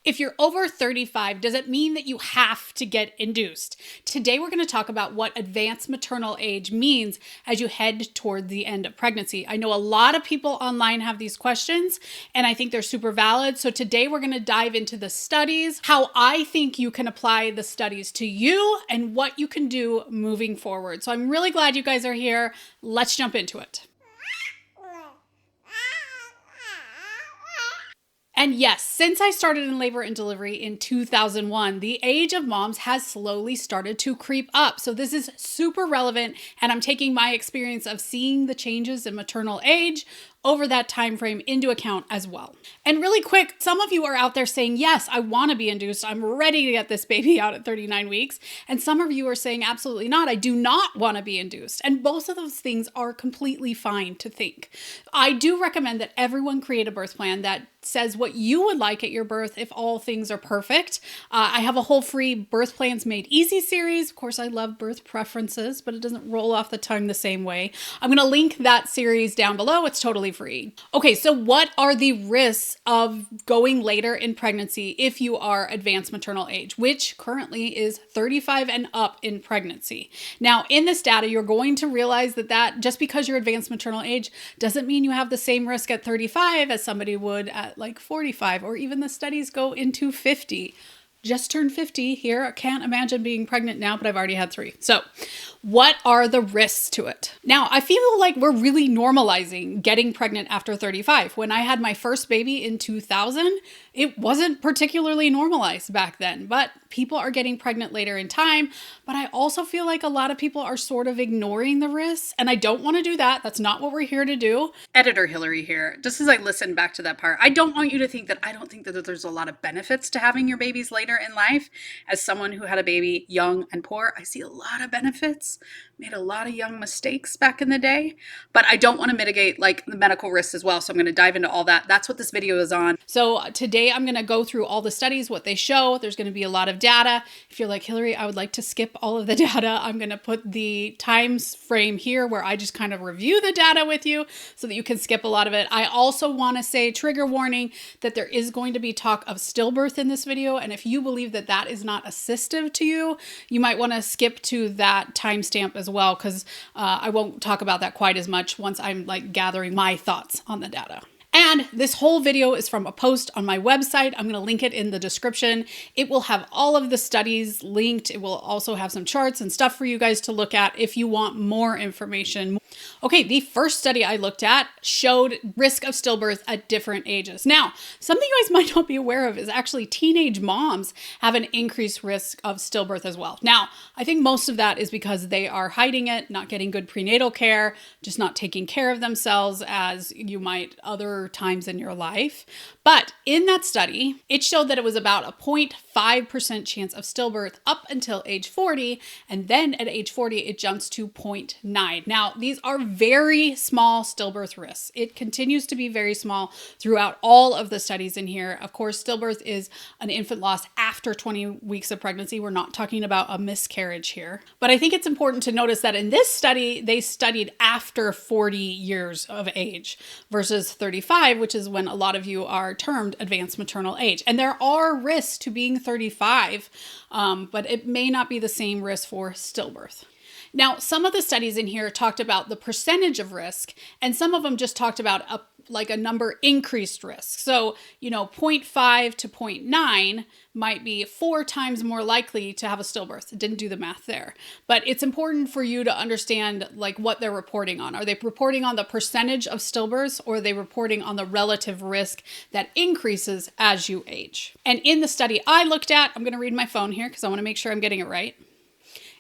If you're over 35, does it mean that you have to get induced? Today, we're going to talk about what advanced maternal age means as you head toward the end of pregnancy. I know a lot of people online have these questions, and I think they're super valid. So today, we're going to dive into the studies, how I think you can apply the studies to you, and what you can do moving forward. So I'm really glad you guys are here. Let's jump into it. And yes, since I started in labor and delivery in 2001, the age of moms has slowly started to creep up. So this is super relevant, and I'm taking my experience of seeing the changes in maternal age over that time frame into account as well. And really quick, some of you are out there saying, yes, I want to be induced. I'm ready to get this baby out at 39 weeks. And some of you are saying, absolutely not. I do not want to be induced. And both of those things are completely fine to think. I do recommend that everyone create a birth plan that says what you would like at your birth if all things are perfect. I have a whole free Birth Plans Made Easy series. Of course, I love birth preferences, but it doesn't roll off the tongue the same way. I'm going to link that series down below. It's totally free. Okay, so what are the risks of going later in pregnancy if you are advanced maternal age, which currently is 35 and up in pregnancy? Now, in this data, you're going to realize that just because you're advanced maternal age doesn't mean you have the same risk at 35 as somebody would at like 45, or even the studies go into 50. Just turned 50 here. I can't imagine being pregnant now, but I've already had 3. So what are the risks to it? Now, I feel like we're really normalizing getting pregnant after 35. When I had my first baby in 2000, it wasn't particularly normalized back then, but people are getting pregnant later in time. But I also feel like a lot of people are sort of ignoring the risks, and I don't want to do that. That's not what we're here to do. Editor Hilary here. Just as I listen back to that part, I don't want you to think that I don't think that there's a lot of benefits to having your babies later in life. As someone who had a baby young and poor, I see a lot of benefits. Made a lot of young mistakes back in the day, but I don't want to mitigate like the medical risks as well. So I'm going to dive into all that. That's what this video is on. So today I'm going to go through all the studies, what they show. There's going to be a lot of data. If you're like, Hilary, I would like to skip all of the data, I'm going to put the time frame here where I just kind of review the data with you so that you can skip a lot of it. I also want to say, trigger warning, that there is going to be talk of stillbirth in this video. And if you believe that that is not assistive to you, you might want to skip to that timestamp as well, because I won't talk about that quite as much once I'm like gathering my thoughts on the data. And this whole video is from a post on my website. I'm going to link it in the description. It will have all of the studies linked. It will also have some charts and stuff for you guys to look at if you want more information. Okay, the first study I looked at showed risk of stillbirth at different ages. Now, something you guys might not be aware of is actually teenage moms have an increased risk of stillbirth as well. Now, I think most of that is because they are hiding it, not getting good prenatal care, just not taking care of themselves as you might other times in your life. But in that study, it showed that it was about a 0.5% chance of stillbirth up until age 40. And then at age 40, it jumps to 0.9. Now, these are very small stillbirth risks. It continues to be very small throughout all of the studies in here. Of course, stillbirth is an infant loss after 20 weeks of pregnancy. We're not talking about a miscarriage here. But I think it's important to notice that in this study, they studied after 40 years of age versus 35, which is when a lot of you are termed advanced maternal age. And there are risks to being 35, but it may not be the same risk for stillbirth. Now, some of the studies in here talked about the percentage of risk, and some of them just talked about a number increased risk. So, 0.5 to 0.9 might be 4 times more likely to have a stillbirth. Didn't do the math there. But it's important for you to understand what they're reporting on. Are they reporting on the percentage of stillbirths, or are they reporting on the relative risk that increases as you age? And in the study I looked at, I'm going to read my phone here because I want to make sure I'm getting it right.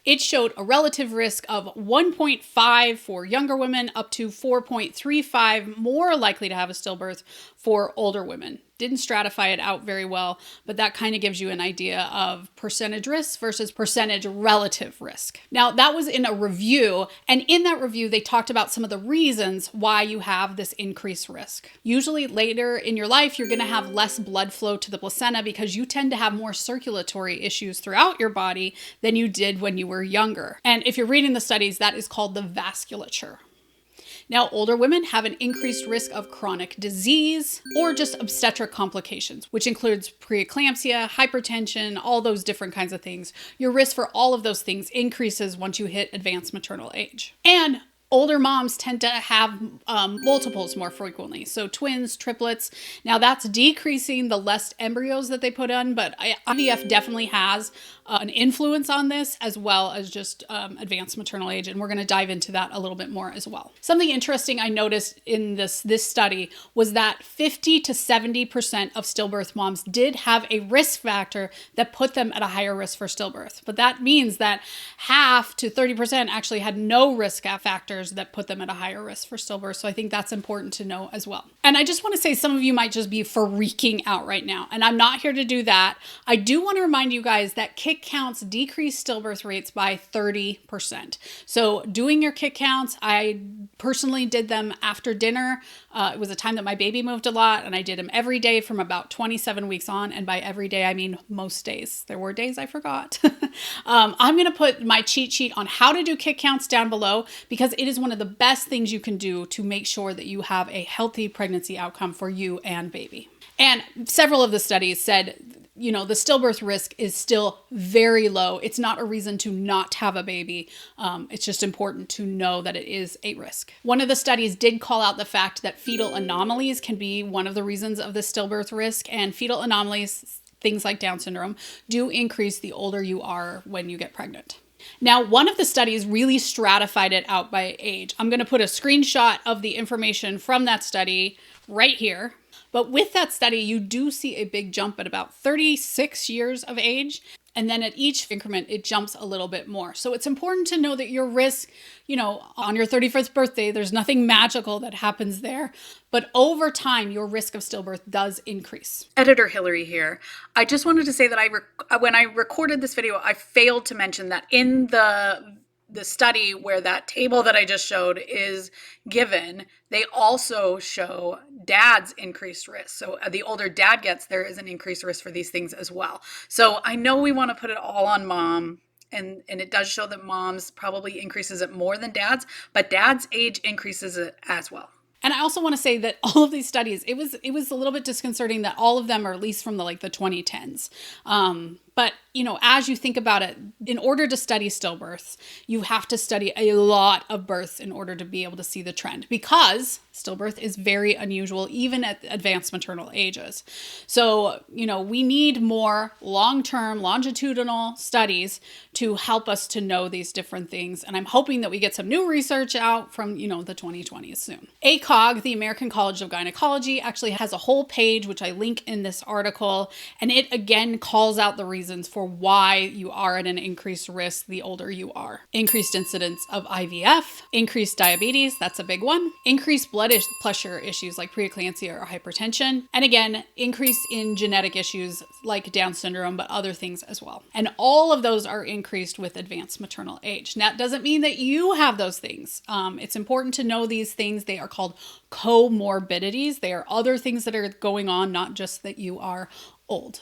It showed a relative risk of 1.5 for younger women, up to 4.35 more likely to have a stillbirth for older women. Didn't stratify it out very well, but that kind of gives you an idea of percentage risk versus percentage relative risk. Now, that was in a review, and in that review, they talked about some of the reasons why you have this increased risk. Usually later in your life, you're going to have less blood flow to the placenta because you tend to have more circulatory issues throughout your body than you did when you were younger. And if you're reading the studies, that is called the vasculature. Now, older women have an increased risk of chronic disease or just obstetric complications, which includes preeclampsia, hypertension, all those different kinds of things. Your risk for all of those things increases once you hit advanced maternal age. And older moms tend to have multiples more frequently. So twins, triplets. Now that's decreasing the less embryos that they put on, but IVF definitely has an influence on this, as well as just advanced maternal age. And we're going to dive into that a little bit more as well. Something interesting I noticed in this study was that 50 to 70% of stillbirth moms did have a risk factor that put them at a higher risk for stillbirth. But that means that half to 30% actually had no risk factors that put them at a higher risk for stillbirth. So I think that's important to know as well. And I just want to say some of you might just be freaking out right now. And I'm not here to do that. I do want to remind you guys that kick counts decrease stillbirth rates by 30%. So doing your kick counts, I personally did them after dinner. It was a time that my baby moved a lot, and I did them every day from about 27 weeks on. And by every day, I mean most days. There were days I forgot. I'm going to put my cheat sheet on how to do kick counts down below, because it is one of the best things you can do to make sure that you have a healthy pregnancy outcome for you and baby. And several of the studies said, the stillbirth risk is still very low. It's not a reason to not have a baby. It's just important to know that it is a risk. One of the studies did call out the fact that fetal anomalies can be one of the reasons of the stillbirth risk, and fetal anomalies, things like Down syndrome, do increase the older you are when you get pregnant. Now, one of the studies really stratified it out by age. I'm going to put a screenshot of the information from that study right here. But with that study, you do see a big jump at about 36 years of age. And then at each increment, it jumps a little bit more. So it's important to know that your risk, on your 31st birthday, there's nothing magical that happens there. But over time, your risk of stillbirth does increase. Editor Hilary here. I just wanted to say that when I recorded this video, I failed to mention that in the study where that table that I just showed is given, they also show dad's increased risk. So the older dad gets, there is an increased risk for these things as well. So I know we want to put it all on mom, and it does show that mom's probably increases it more than dad's, but dad's age increases it as well. And I also want to say that all of these studies, it was a little bit disconcerting that all of them are at least from the 2010s. But, as you think about it, in order to study stillbirths, you have to study a lot of births in order to be able to see the trend, because stillbirth is very unusual, even at advanced maternal ages. So, we need more long-term longitudinal studies to help us to know these different things. And I'm hoping that we get some new research out from, the 2020s soon. ACOG, the American College of Gynecology, actually has a whole page, which I link in this article. And it again calls out the reasons for why you are at an increased risk the older you are. Increased incidence of IVF, increased diabetes, that's a big one, increased blood pressure issues like preeclampsia or hypertension, and again, increase in genetic issues like Down syndrome, but other things as well. And all of those are increased with advanced maternal age. Now, that doesn't mean that you have those things. It's important to know these things. They are called comorbidities. They are other things that are going on, not just that you are old.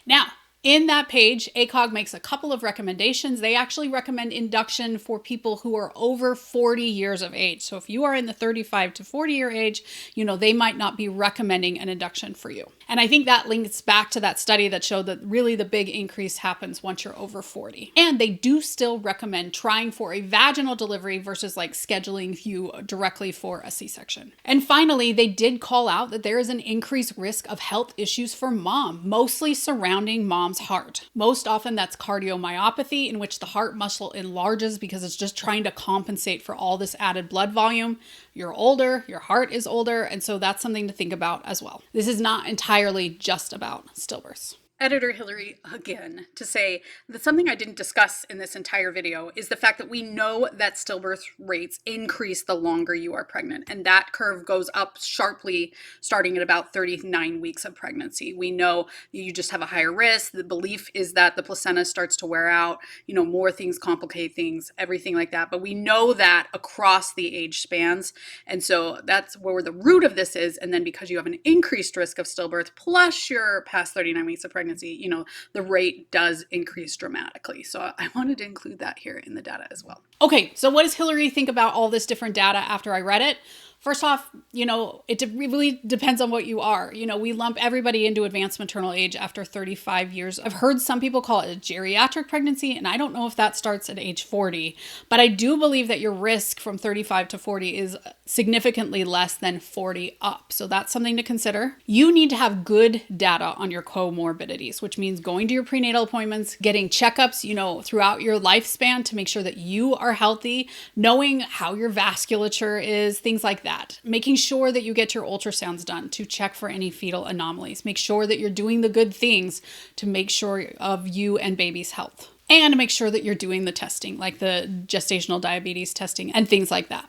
Now, in that page, ACOG makes a couple of recommendations. They actually recommend induction for people who are over 40 years of age. So if you are in the 35 to 40 year age, they might not be recommending an induction for you. And I think that links back to that study that showed that really the big increase happens once you're over 40. And they do still recommend trying for a vaginal delivery versus scheduling you directly for a C-section. And finally, they did call out that there is an increased risk of health issues for mom, mostly surrounding mom's heart. Most often that's cardiomyopathy, in which the heart muscle enlarges because it's just trying to compensate for all this added blood volume. You're older, your heart is older, and so that's something to think about as well. This is not entirely just about stillbirths. Editor Hilary again to say that something I didn't discuss in this entire video is the fact that we know that stillbirth rates increase the longer you are pregnant, and that curve goes up sharply starting at about 39 weeks of pregnancy. We know you just have a higher risk. The belief is that the placenta starts to wear out, more things complicate things, everything like that. But we know that across the age spans, and so that's where the root of this is. And then because you have an increased risk of stillbirth plus you're past 39 weeks of pregnancy, pregnancy, the rate does increase dramatically. So I wanted to include that here in the data as well. Okay, so what does Hilary think about all this different data after I read it? First off, it really depends on what you are. We lump everybody into advanced maternal age after 35 years. I've heard some people call it a geriatric pregnancy, and I don't know if that starts at age 40, but I do believe that your risk from 35 to 40 is significantly less than 40 up. So that's something to consider. You need to have good data on your comorbidities, which means going to your prenatal appointments, getting checkups, throughout your lifespan to make sure that you are healthy, knowing how your vasculature is, things like that. Making sure that you get your ultrasounds done to check for any fetal anomalies. Make sure that you're doing the good things to make sure of you and baby's health. And make sure that you're doing the testing, like the gestational diabetes testing and things like that.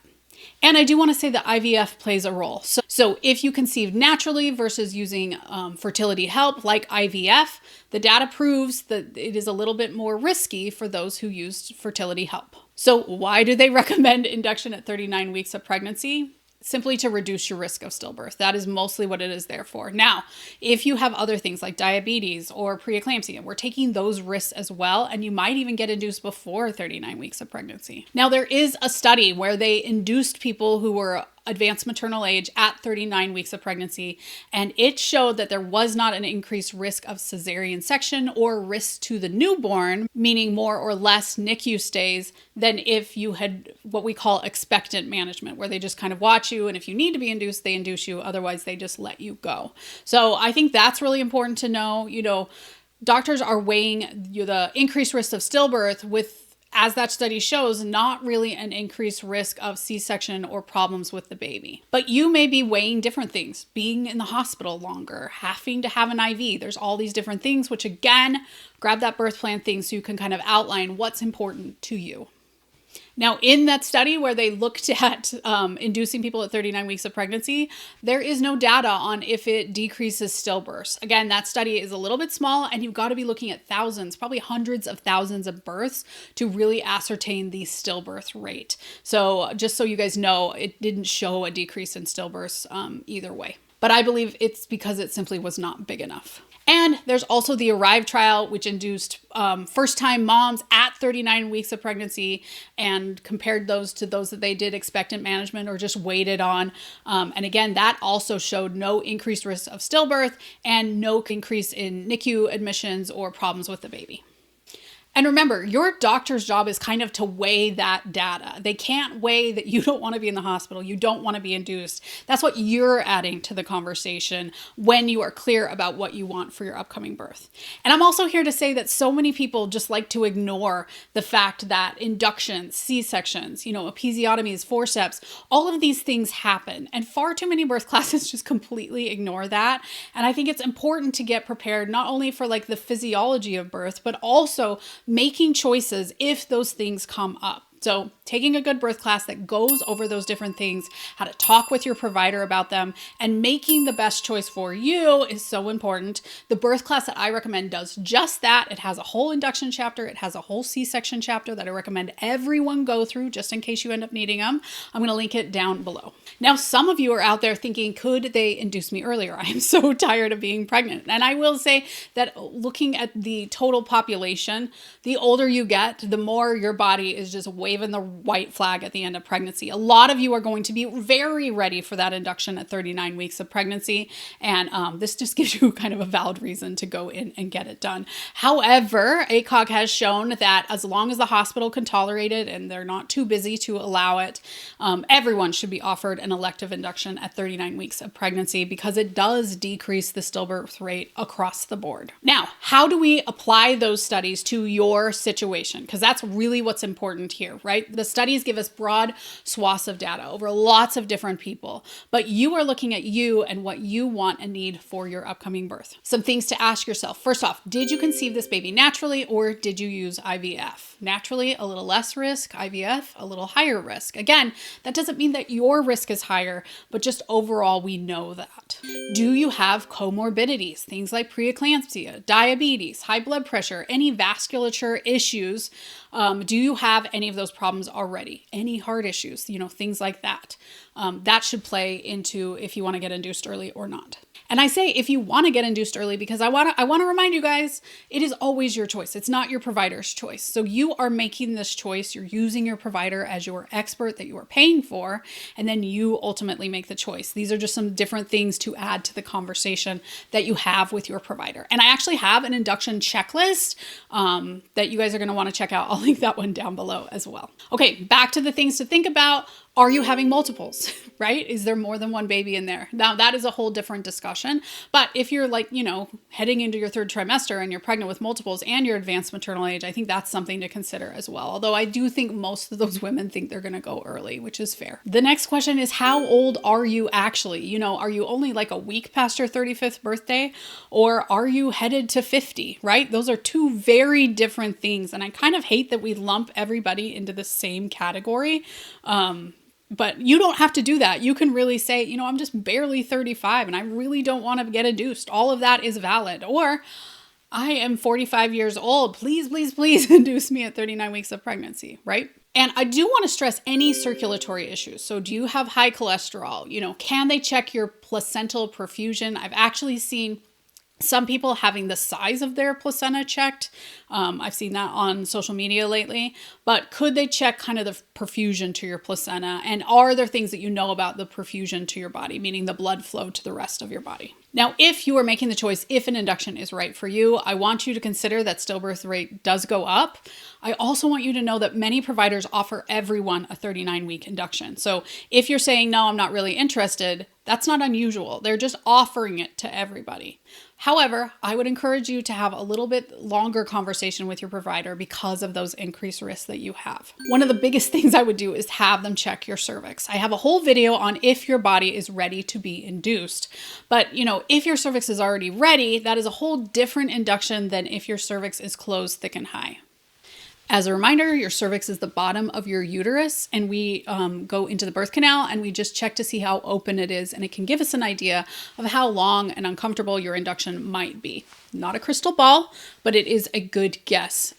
And I do want to say that IVF plays a role. So if you conceive naturally versus using fertility help like IVF, the data proves that it is a little bit more risky for those who used fertility help. So why do they recommend induction at 39 weeks of pregnancy? Simply to reduce your risk of stillbirth. That is mostly what it is there for. Now, if you have other things like diabetes or preeclampsia, we're taking those risks as well, and you might even get induced before 39 weeks of pregnancy. Now, there is a study where they induced people who were advanced maternal age at 39 weeks of pregnancy, and it showed that there was not an increased risk of cesarean section or risk to the newborn, meaning more or less NICU stays than if you had what we call expectant management, where they just kind of watch you, and if you need to be induced, they induce you, otherwise they just let you go. So I think that's really important to know. Doctors are weighing the increased risk of stillbirth with, as that study shows, not really an increased risk of C-section or problems with the baby. But you may be weighing different things, being in the hospital longer, having to have an IV. There's all these different things, which again, grab that birth plan thing so you can kind of outline what's important to you. Now, in that study where they looked at inducing people at 39 weeks of pregnancy, there is no data on if it decreases stillbirths. Again, that study is a little bit small, and you've got to be looking at thousands, probably hundreds of thousands of births to really ascertain the stillbirth rate. So just so you guys know, it didn't show a decrease in stillbirths either way. But I believe it's because it simply was not big enough. And there's also the ARRIVE trial, which induced first-time moms at 39 weeks of pregnancy and compared those to those that they did expectant management or just waited on. And again, that also showed no increased risk of stillbirth and no increase in NICU admissions or problems with the baby. And remember, your doctor's job is kind of to weigh that data. They can't weigh that you don't want to be in the hospital, you don't want to be induced. That's what you're adding to the conversation when you are clear about what you want for your upcoming birth. And I'm also here to say that so many people just like to ignore the fact that inductions, C-sections, episiotomies, forceps, all of these things happen. And far too many birth classes just completely ignore that. And I think it's important to get prepared not only for like the physiology of birth, but also making choices if those things come up. So taking a good birth class that goes over those different things, how to talk with your provider about them, and making the best choice for you is so important. The birth class that I recommend does just that. It has a whole induction chapter. It has a whole C-section chapter that I recommend everyone go through just in case you end up needing them. I'm going to link it down below. Now, some of you are out there thinking, could they induce me earlier? I am so tired of being pregnant. And I will say that looking at the total population, the older you get, the more your body is just waving the white flag at the end of pregnancy. A lot of you are going to be very ready for that induction at 39 weeks of pregnancy. And this just gives you kind of a valid reason to go in and get it done. However, ACOG has shown that as long as the hospital can tolerate it and they're not too busy to allow it, everyone should be offered an elective induction at 39 weeks of pregnancy because it does decrease the stillbirth rate across the board. Now, how do we apply those studies to your situation? Because that's really what's important here, right? The studies give us broad swaths of data over lots of different people, but you are looking at you and what you want and need for your upcoming birth. Some things to ask yourself. First off, did you conceive this baby naturally or did you use IVF? Naturally, a little less risk. IVF, a little higher risk. Again, that doesn't mean that your risk is higher, but just overall, we know that. Do you have comorbidities? Things like preeclampsia, diabetes, high blood pressure, any vasculature issues? Do you have any of those those problems already. Any heart issues, things like that. That should play into if you want to get induced early or not. And I say if you want to get induced early because I want to remind you guys, it is always your choice. It's not your provider's choice. So you are making this choice. You're using your provider as your expert that you are paying for, and then you ultimately make the choice. These are just some different things to add to the conversation that you have with your provider. And I actually have an induction checklist that you guys are going to want to check out. I'll link that one down below as well. Okay, back to the things to think about. Are you having multiples, right? Is there more than one baby in there? Now, that is a whole different discussion. But if you're heading into your third trimester and you're pregnant with multiples and you're advanced maternal age, I think that's something to consider as well. Although I do think most of those women think they're going to go early, which is fair. The next question is, how old are you actually? Are you only like a week past your 35th birthday, or are you headed to 50, right? Those are two very different things. And I kind of hate that we lump everybody into the same category. But you don't have to do that. You can really say, I'm just barely 35 and I really don't want to get induced. All of that is valid. Or I am 45 years old. Please, please, please induce me at 39 weeks of pregnancy, right? And I do want to stress any circulatory issues. So do you have high cholesterol? Can they check your placental perfusion? I've actually seen some people having the size of their placenta checked. I've seen that on social media lately, but could they check kind of the perfusion to your placenta? And are there things that you know about the perfusion to your body, meaning the blood flow to the rest of your body? Now, if you are making the choice, if an induction is right for you, I want you to consider that stillbirth rate does go up. I also want you to know that many providers offer everyone a 39-week induction. So if you're saying, no, I'm not really interested, that's not unusual. They're just offering it to everybody. However, I would encourage you to have a little bit longer conversation with your provider because of those increased risks that you have. One of the biggest things I would do is have them check your cervix. I have a whole video on if your body is ready to be induced. But, if your cervix is already ready, that is a whole different induction than if your cervix is closed, thick, and high. As a reminder, your cervix is the bottom of your uterus, and we go into the birth canal and we just check to see how open it is, and it can give us an idea of how long and uncomfortable your induction might be. Not a crystal ball, but it is a good guess.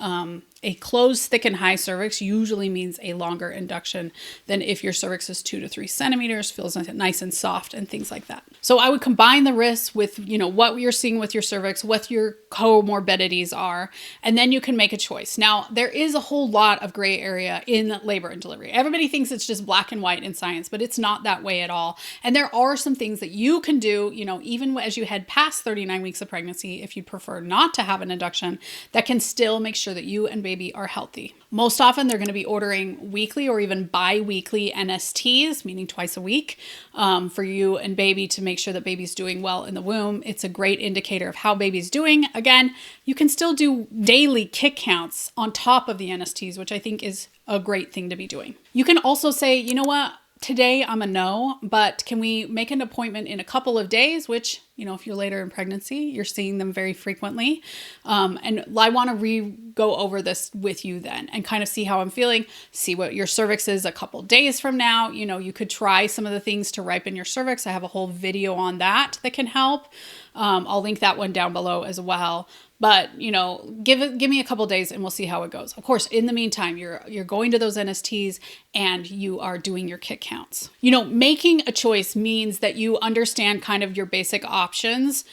A closed, thick, and high cervix usually means a longer induction than if your cervix is 2 to 3 centimeters, feels nice and soft, and things like that. So I would combine the risks with, what you're seeing with your cervix, what your comorbidities are, and then you can make a choice. Now, there is a whole lot of gray area in labor and delivery. Everybody thinks it's just black and white in science, but it's not that way at all. And there are some things that you can do, even as you head past 39 weeks of pregnancy, if you prefer not to have an induction, that can still make sure that you and baby are healthy. Most often, they're going to be ordering weekly or even bi-weekly NSTs, meaning twice a week, for you and baby to make sure that baby's doing well in the womb. It's a great indicator of how baby's doing. Again, you can still do daily kick counts on top of the NSTs, which I think is a great thing to be doing. You can also say, you know what? Today I'm a no, but can we make an appointment in a couple of days, which, if you're later in pregnancy, you're seeing them very frequently. And I want to go over this with you then and kind of see how I'm feeling, see what your cervix is a couple days from now. You could try some of the things to ripen your cervix. I have a whole video on that can help. I'll link that one down below as well. But, give me a couple days and we'll see how it goes. Of course, in the meantime, you're going to those NSTs and you are doing your kick counts. Making a choice means that you understand kind of your basic options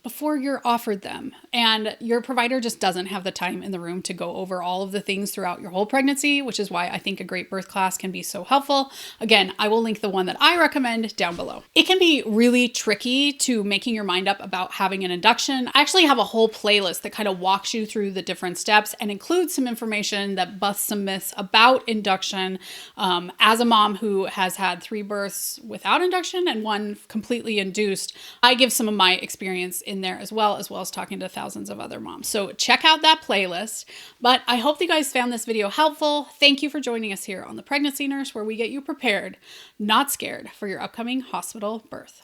before you're offered them. And your provider just doesn't have the time in the room to go over all of the things throughout your whole pregnancy, which is why I think a great birth class can be so helpful. Again, I will link the one that I recommend down below. It can be really tricky to making your mind up about having an induction. I actually have a whole playlist that kind of walks you through the different steps and includes some information that busts some myths about induction. As a mom who has had 3 births without induction and 1 completely induced, I give some of my experience in there as well as talking to thousands of other moms. So check out that playlist. But I hope you guys found this video helpful. Thank you for joining us here on The Pregnancy Nurse, where we get you prepared, not scared, for your upcoming hospital birth.